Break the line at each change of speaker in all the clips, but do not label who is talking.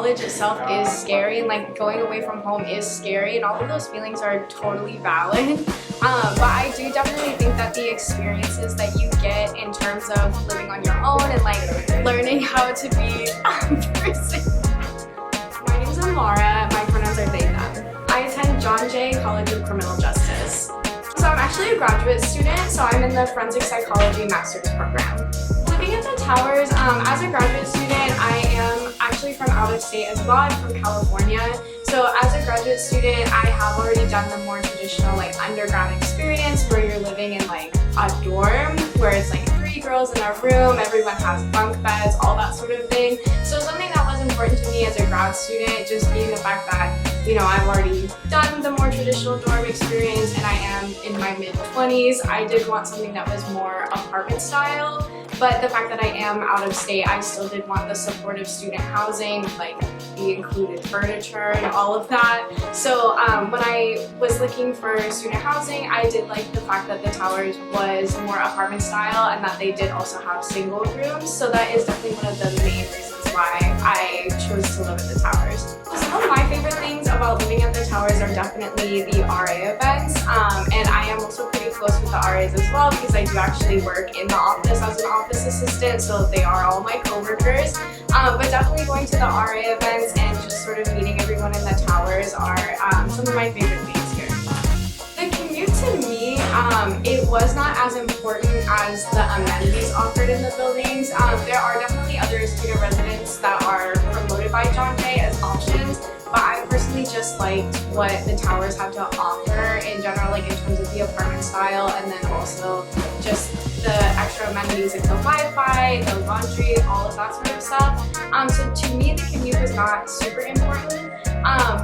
college itself is scary, and like going away from home is scary, and all of those feelings are totally valid. But I do definitely think that the experiences that you get in terms of living on your own and like learning how to be a person. My name is Amara, my pronouns are they, them. I attend John Jay College of Criminal Justice. So I'm actually a graduate student, so I'm in the Forensic Psychology Master's program. Living at the Towers, as a graduate student, I am actually from out of state as well. I'm from California. So as a graduate student, I have already done the more traditional like undergrad experience where you're living in like a dorm where it's like 3 girls in a room, everyone has bunk beds, all that sort of thing. So something that was important to me as a grad student, just being the fact that, you know, I've already done the more traditional dorm experience and I am in my mid-20s. I did want something that was more apartment style, but the fact that I am out of state, I still did want the supportive student housing, like the included furniture and all of that. So when I was looking for student housing, I did like the fact that the Towers was more apartment style and that they did also have single rooms. So that is definitely one of the main reasons why I chose to live at the Towers. Some of my favorite things about living at the Towers are definitely the RA events, and I am also pretty close with the RAs as well because I do actually work in the office as an office assistant, so they are all my coworkers. But definitely going to the RA events and just sort of meeting everyone in the Towers are some of my favorite things here. The commute to me, it was not as important as the amenities offered in the buildings. There are definitely other student residents that are promoted by John Jay as options, but I personally just liked what the Towers had to offer in general, like in terms of the apartment style, and then also just the extra amenities like the Wi-Fi, the laundry, all of that sort of stuff. So to me, the commute was not super important,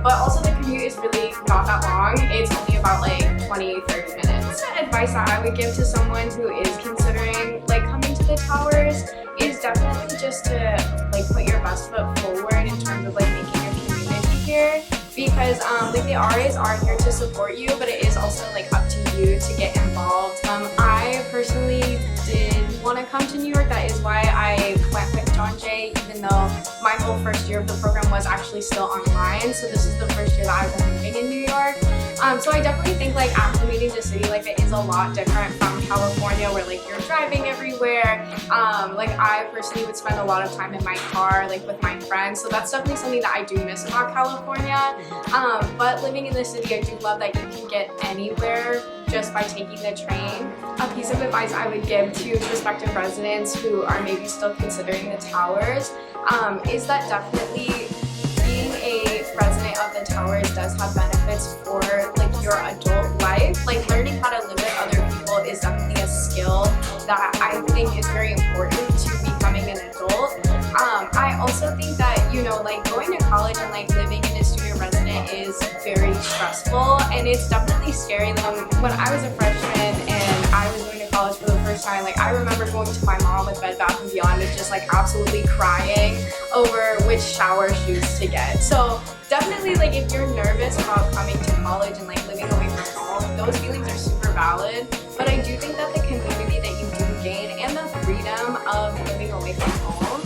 but also the commute is really not that long. It's only about like 20-30 minutes. The advice that I would give to someone who is considering like coming to the Towers is definitely just to like put your best foot forward in terms of like making a community here, because like the RAs are here to support you, but it is also like up to you to get involved. I personally did want to come to New York. That is why I went with John Jay, even though my whole first year of the program was actually still online. So this is the first year that I've been living in New York. So I definitely think like acclimating to city life, it is a lot different from California where like you're driving everywhere. Like I personally would spend a lot of time in my car like with my friends, so that's definitely something that I do miss about California. But living in the city, I do love that you can get anywhere just by taking the train. A piece of advice I would give to prospective residents who are maybe still considering the Towers is that definitely being a resident of the Towers does have benefits for like your adult life. Like learning how to live with other people is definitely a skill that I think is very important to becoming an adult. I also think that, you know, like going to college and like living in a student resident is very stressful, and it's definitely scary. When I was a freshman and I was going to college for the first time, like I remember going to my mom with Bed Bath & Beyond and just like absolutely crying over which shower shoes to get. So definitely like if you're nervous about coming to college and like living away from home, those feelings are super valid. But I do think that the community that you do gain and the freedom of living away from home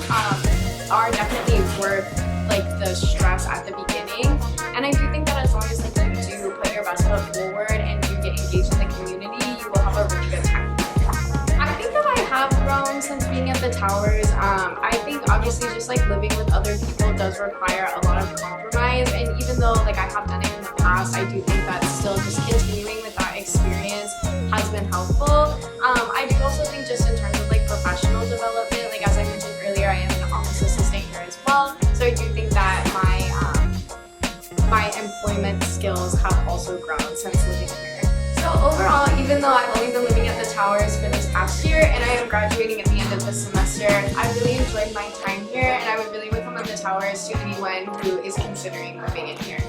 are definitely worth like the stress at the beginning. And I do think that as long as like you do put your best foot forward and you get engaged in the community, you will have a really good time. I think that I have grown since being at the Towers. I think obviously just like living with other people does require a lot of compromise, and even though like I have done it in the past, I do think that still just continuing with that experience has been helpful. I do also think just in terms of like professional development, like as I mentioned earlier, I am an office assistant here as well, so I do think that my employment skills have also grown since living here. So overall, even though I've only been living at the Towers for this past year and I am graduating at the end of this semester, I really enjoyed my time here, and I would really recommend the Towers to anyone who is considering living in here.